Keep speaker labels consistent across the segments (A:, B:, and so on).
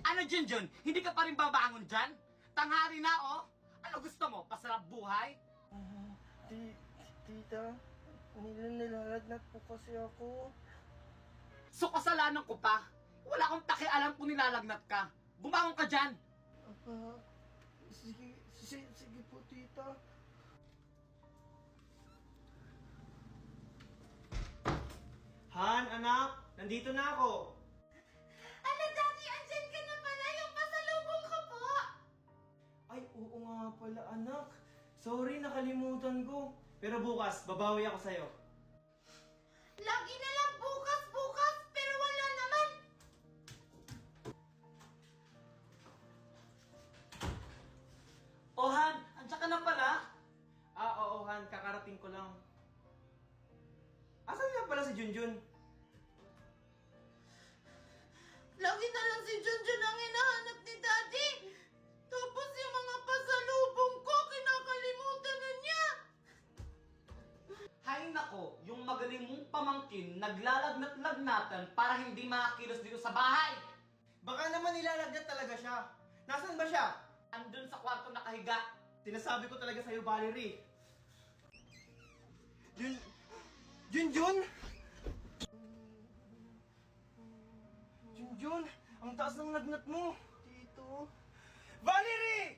A: Ano, Junjun? Hindi ka pa rin babangon dyan? Tanghali na, oh. Ano gusto mo? Pasarap buhay?
B: Tita, nilalagnat po kasi ako.
A: So, kasalanan ko pa. Wala akong pakialam kung nilalagnat ka. Bumangon ka dyan.
B: Sige po, tita. Han, anak, nandito na ako.
C: Ano, Daddy? Andyan ka na pala? Yung pasalubong ko po!
B: Ay, oo nga pala, anak. Sorry, nakalimutan ko. Pero bukas, babawi ako sa'yo.
C: Lagi na lang bukas, pero wala naman!
A: Oh, Han, andyan ka na pala.
B: Oo, Han, kakarating ko lang. Asan nga pala si Junjun?
C: Lagi na lang si Junjun ang hinahanap ni Daddy! Tapos yung mga pasalubong ko, kinakalimutan na niya!
A: Hay nako, yung magaling mong pamangkin, naglalagnat-lagnatan para hindi makakilos dito sa bahay.
B: Baka naman nilalagnat talaga siya. Nasaan ba siya?
A: Andun sa kwarto nakahiga.
B: Sinasabi ko talaga sa'yo, Valerie. Junjun? Junjun, ang taas ng lagnat mo. Tito. Valerie!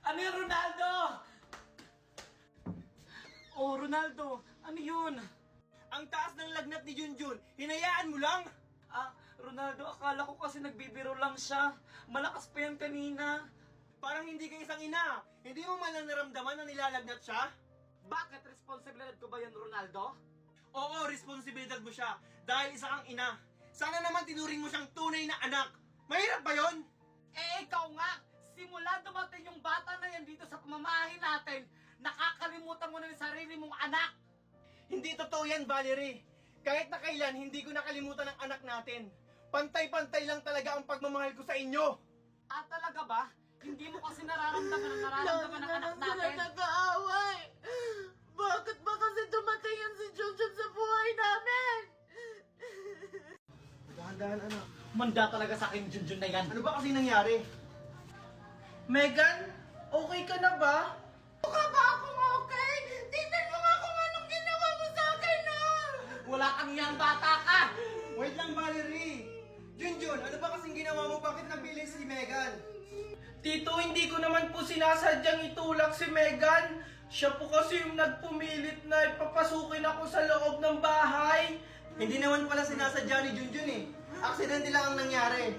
A: Ano yun, Ronaldo? Oh, Ronaldo, ano yun?
B: Ang taas ng lagnat ni Junjun, hinayaan mo lang?
A: Ronaldo, akala ko kasi nagbibiro lang siya. Malakas pa yan kanina.
B: Parang hindi ka isang ina. Hindi mo man lang naramdaman na nilalagnat siya?
A: Bakit responsibilidad ko ba yan, Ronaldo?
B: Oo, responsibilidad mo siya. Dahil isa kang ina. Sana naman tinuring mo siyang tunay na anak. Mahirap ba yon?
A: Ikaw nga, simula dumating yung bata na yan dito sa pamamahay natin, nakakalimutan mo na yung sarili mong anak.
B: Hindi totoo yan, Valerie. Kahit na kailan, hindi ko nakalimutan ang anak natin. Pantay-pantay lang talaga ang pagmamahal ko sa inyo.
A: Talaga ba? Hindi mo kasi nararamdaman ang nararamdaman ng anak natin.
C: nag-aaway! Bakit ba kasi dumating yan si Junjun sa buhay namin?
B: Dahan-dahan, anak.
A: Manda talaga sa akin, Junjun na yan.
B: Ano ba kasi nangyari? Megan, okay ka na ba?
C: Mukha ba akong okay? Tingnan mo nga kung anong ginawa mo sa akin, no?
A: Wala kang iyang bata ka!
B: Wait lang, Valerie. Junjun, ano ba kasing ginawa mo? Bakit napili si Megan? Tito, hindi ko naman po sinasadyang itulak si Megan. Siya po kasi yung nagpumilit na ipapasukin ako sa loob ng bahay. Hindi naman pala sinasadya ni Junjun eh. Aksidente lang ang nangyari.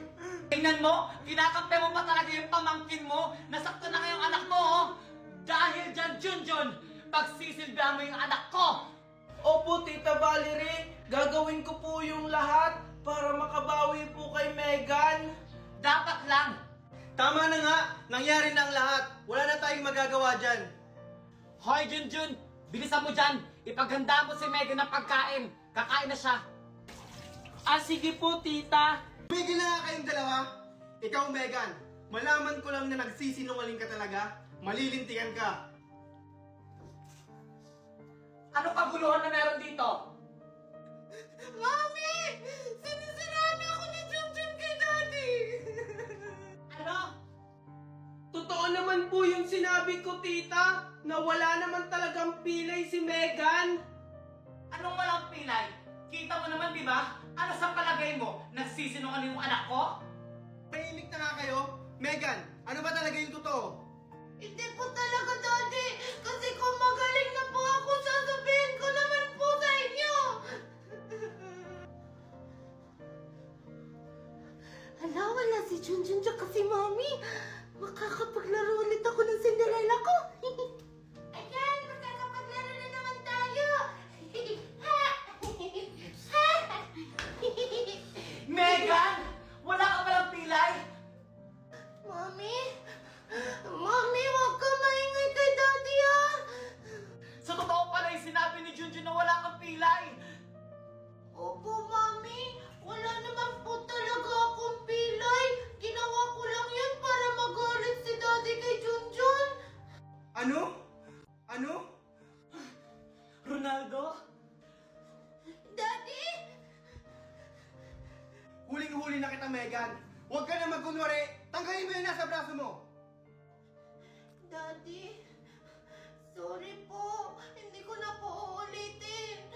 A: Tingnan mo, kinakampi mo pa talaga yung pamangkin mo. Nasakto na ngayong anak mo, oh. Dahil dyan, Junjun, pagsisilbihan mo yung anak ko.
B: Opo, Tita Valerie. Gagawin ko po yung lahat para makabawi po kay Megan.
A: Dapat lang.
B: Tama na nga, nangyari na ang lahat. Wala na tayong magagawa dyan.
A: Hoy, Junjun, bilisan mo dyan. Ipaghanda mo si Megan ng pagkain. Kakain na siya.
B: Sige po, Tita. Tumigil na nga kayong dalawa. Ikaw, Megan, malaman ko lang na nagsisinungaling ka talaga. Malilintikan ka.
A: Ano kaguluhan na meron dito?
C: Mami! Sinisiraan ako ni Junjun kay Daddy!
A: Ano?
B: Totoo naman po yung sinabi ko, Tita, na wala naman talagang pilay si Megan.
A: Anong walang pilay? Kita mo naman, di ba? Ano sa palagay mo? Nagsisinungaling yung anak ko?
B: Tahimik na nga kayo. Megan, ano ba talaga yung totoo?
C: Hindi po talaga, Daddy! Kasi kung magaling na po ako, sasabihin ko naman po sa inyo! Hala, wala si Junjun dyan kasi, Mami. Makakapaglaro ulit ako ng Cinderella ko. Ayan, makakapaglaro na naman tayo.
A: Megan! Wala ka palang pilay?
C: Mami? Mami, huwag ka maingay kay Daddy, ah!
A: Sa totoo pala yung sinabi ni Junjun na wala kang pilay.
C: Opo, Mami. Wala naman po talaga akong pilay. Ginawa ko lang yun para magalit si Daddy kay Junjun.
B: Ano? Binubuli na kita, Megan. Huwag ka na magkunwari. Tanggalin mo yung nasa braso mo.
C: Daddy, sorry po. Hindi ko na po uulitin.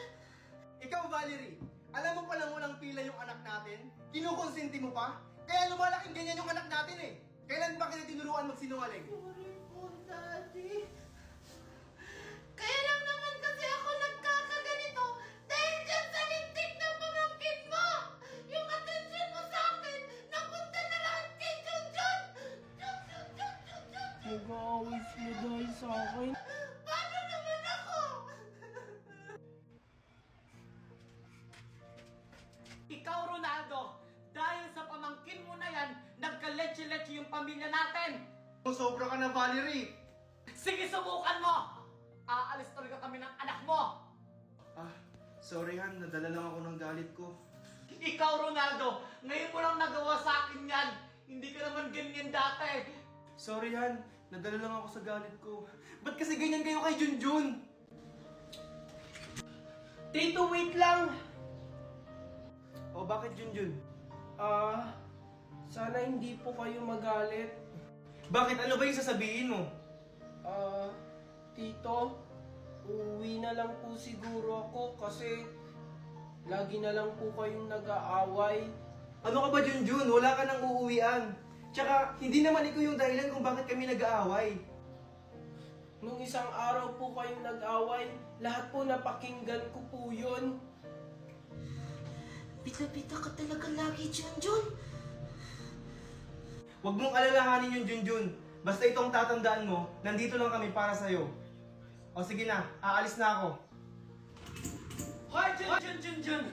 B: Ikaw, Valerie, alam mo palang walang pila yung anak natin? Kinukonsinti mo pa? Kaya lumalaking ganyan yung anak natin eh. Kailan ba kita tinuruan magsinungaling?
C: Sorry po, Daddy. Kaya lang naman kasi ako nagkakaganito dahil dyan sa lintik ng pamangkin mo. Yung atensyon mo sa akin, napunta na lahat kay Junjun. Junjun.
B: Nag-aaway sila dahil sa akin.
C: Paano naman ako?
A: Ikaw, Ronaldo, dahil sa pamangkin mo na yan, nagka-leche-leche yung pamilya natin.
B: Sobra ka na, Valerie.
A: Sige, subukan mo! Aalis talaga kami ng anak mo!
B: Sorry Han, nadala lang ako ng galit ko.
A: Ikaw, Ronaldo, ngayon mo lang nagawa sa akin yan. Hindi ka naman ganyan dati.
B: Sorry Han, nadala lang ako sa galit ko. Ba't kasi ganyan kayo kay Junjun? Tito, wait lang! O bakit Junjun?
D: Sana hindi po kayo magalit.
B: Bakit? Ano ba yung sasabihin mo?
D: Tito, uuwi na lang po siguro ako kasi lagi na lang po kayong nag-aaway.
B: Ano ka ba Junjun? Wala ka nang uuwian. Tsaka, hindi naman ikaw yung dahilan kung bakit kami nag-aaway.
D: Nung isang araw po kayong nag-away, lahat po napakinggan ko po yun.
C: Bita-bita ka talaga lagi, Junjun.
B: Huwag mong alalahanin yung Junjun. Basta itong tatandaan mo, nandito lang kami para sa'yo. O sige na, aalis na ako.
A: Hoy, Jun!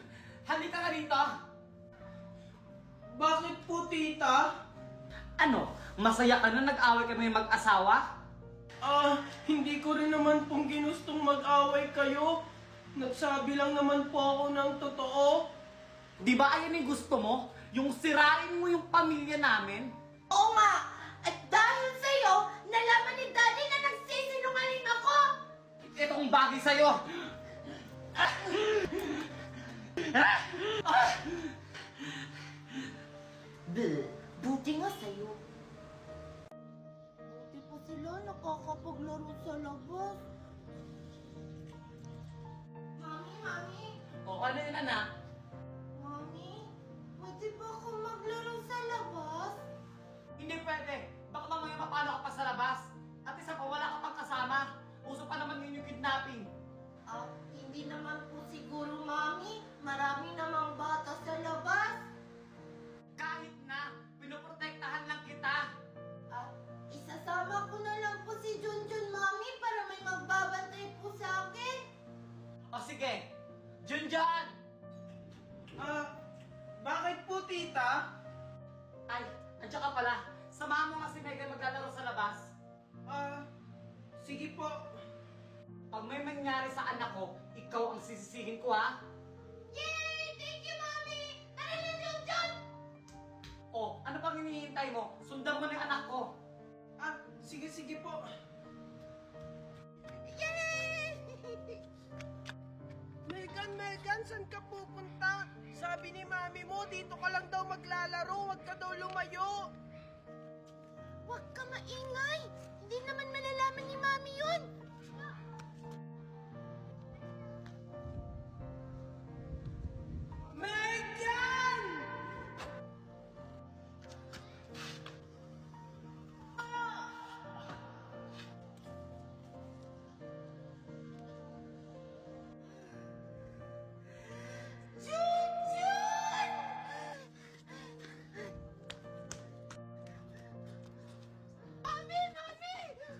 A: Halika ka rito!
D: Bakit po, tita?
A: Ano? Masaya ka na nag-away kami mag-asawa?
D: Hindi ko rin naman pong ginustong mag-away kayo. Nagsabi lang naman po ako ng totoo.
A: Di ba ayan yung gusto mo? Yung sirain mo yung pamilya namin?
C: Oo nga! At dahil sa'yo, nalaman ni Daddy na nagsisinungaling ako!
A: Itong bagay sa'yo!
C: Buti nga sa'yo. Buti pa sila nakakapaglaro sa labas. Mami!
A: O ano yun, anak?
C: Mami, pwede ba ako maglaro sa labas?
A: Hindi pwede. Baka mamaya mapano ka pa sa labas. At isa pa, wala ka pang kasama. Uso pa naman yun yung kidnapping.
C: Hindi naman po siguro, Mami. Marami namang bata sa labas.
A: Kahit na, pinoprotektahan lang kita.
C: Isasama ko na lang po si Junjun, Mami, para may magbabantay po sa akin.
A: O sige, Junjun!
D: Bakit po, tita?
A: Ay, andiyan ka pala. Samahan mo nga si Megan maglalaro sa labas.
D: Sige po.
A: Pag may mangyari sa anak ko, ikaw ang sisisihin ko, ha?
C: Yay! Thank you, Mami! Tara na, Junjun!
A: O, ano pang hinihintay mo? Sundan mo na yung anak ko.
D: Sige po.
C: Yay!
D: Megan, saan ka pupunta? Sabi ni mami mo, dito ka lang daw maglalaro, wag ka daw lumayo.
C: Huwag ka maingay! Hindi naman malalaman ni Mami yun!
D: Megan!
C: Junjun!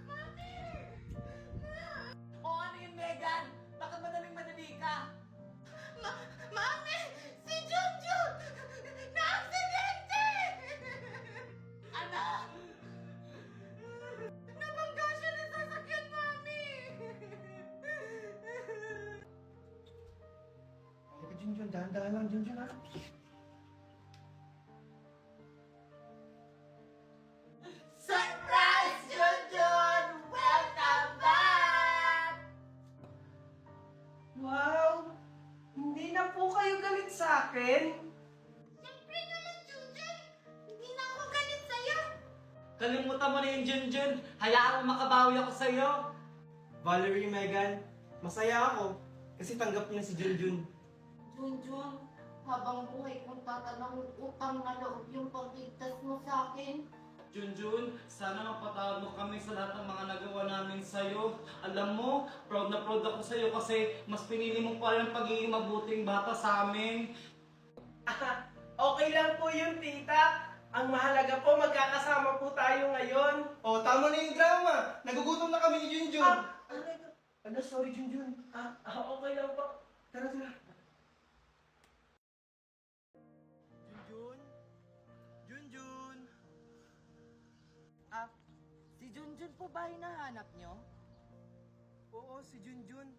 C: Mami!
A: O ano yun, Megan? Bakit madaling-madali ka?
C: Mami! Si Junjun! Na-aksidente!
A: Ano?
C: Nabangga siya ng sasakyan, Mami!
B: Junjun, dahan-dahan lang Junjun ha.
C: Surprise, Junjun! Welcome back!
D: Wow! Hindi na po kayo galit sa akin?
C: Siyempre naman, Junjun!
A: Kalimutan mo na yung Junjun. Hayaan mo makabawi ako sa'yo.
B: Valerie, Megan, masaya ako kasi tanggap niya si Junjun.
C: Junjun, habang buhay kong tatanang utang na loob yung pagligtas mo sa akin.
A: Junjun, sana mapatawad mo kami sa lahat ng mga nagawa namin sa'yo. Alam mo, proud na proud ako sa'yo kasi mas pinili mo pa rin ang pagiging mabuting bata sa amin.
D: Okay lang po yun, tita. Ang mahalaga po, magkakasama po tayo ngayon.
B: Oh, tama na yung drama. Nagugutom na kami ni Junjun.
D: Ano, sorry, Junjun. Okay lang po. Tara, tara.
B: Junjun? Junjun?
C: Si Junjun po ba hinahanap nyo?
B: Oo, si Junjun.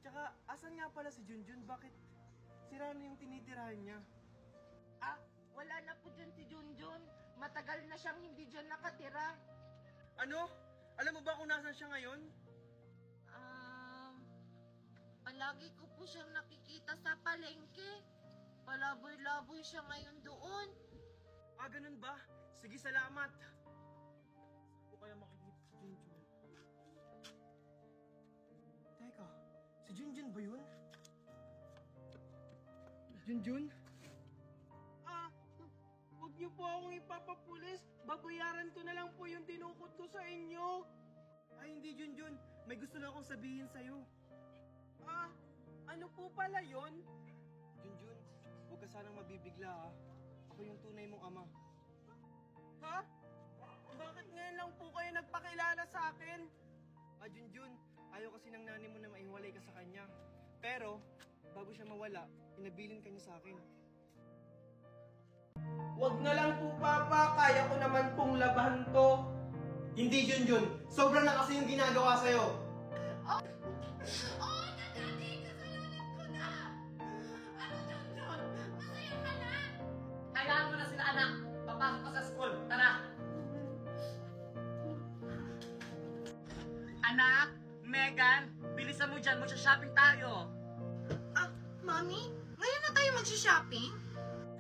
B: Tsaka, asan nga pala si Junjun? Bakit sira na yung tinitirahan niya?
C: Wala na po dyan si Junjun. Matagal na siyang hindi dyan nakatira.
B: Ano? Alam mo ba kung nasan siya ngayon?
C: Palagi ko po siyang nakikita sa palengke. Palaboy-laboy siya ngayon doon.
B: Ganun ba? Sige, salamat. Saan ko kaya makikita si Junjun? Teka, si Junjun ba yun? Junjun?
D: Huwag niyo po akong ipapapulis. Babayaran ko na lang po yung dinukot ko sa inyo.
B: Ay, hindi Junjun. May gusto lang akong sabihin sa'yo.
D: Ano po pala yon?
B: Junjun, huwag ka sanang mabibigla ha. Ako yung tunay mong ama.
D: Ha? Bakit ngayon lang po kayo nagpakilala sa akin?
B: Junjun, ayaw kasi ng nanay mo na maiwalay ka sa kanya. Pero, bago siya mawala, inabilin ka niya sa akin.
D: Huwag na lang po, Papa. Kaya ko naman pong labahan to.
B: Hindi, Junjun. Sobra na kasi yung ginagawa sa'yo.
C: Oo na, Daddy! Kasalanan ko na! Ano, Junjun? Masaya ka na?
A: Hayaan mo na sila anak. Papasok ka sa school. Tara. Anak, Megan, bilisan mo dyan. Magsha-shopping tayo.
C: Mami? Ngayon na tayo mag-shopping?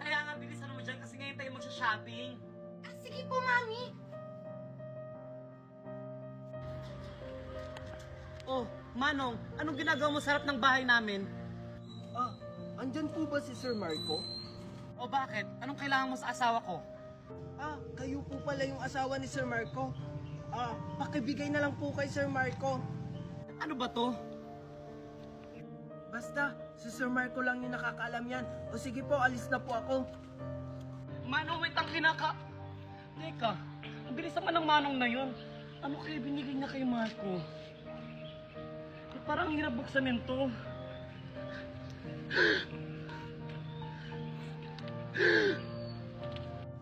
A: Kaya nga bilisan mo dyan kasi ngayon tayo magsha-shopping.
C: Sige po, Mami.
A: Oh, Manong, anong ginagawa mo sa harap ng bahay namin?
B: Andyan po ba si Sir Marco?
A: O bakit? Anong kailangan mo sa asawa ko?
B: Kayo po pala yung asawa ni Sir Marco. Pakibigay na lang po kay Sir Marco.
A: Ano ba to?
B: Basta, si Sir Marco lang yung nakakaalam yan. O sige po, alis na po ako.
A: Manong, wait ang kinaka... Teka, ang bilis naman ng Manong na yun. Ano kaya binigay niya kay Marco? Parang hirap buksanin to.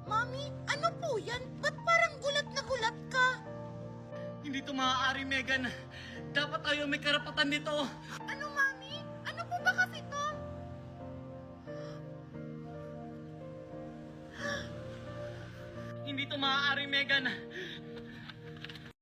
C: Mami, ano po yan? Ba't parang gulat na gulat ka?
A: Hindi to maaari, Megan. Dapat tayo may karapatan nito.
C: Ano, Mami? Ano po ba kasi to?
A: Hindi to maaari, Megan.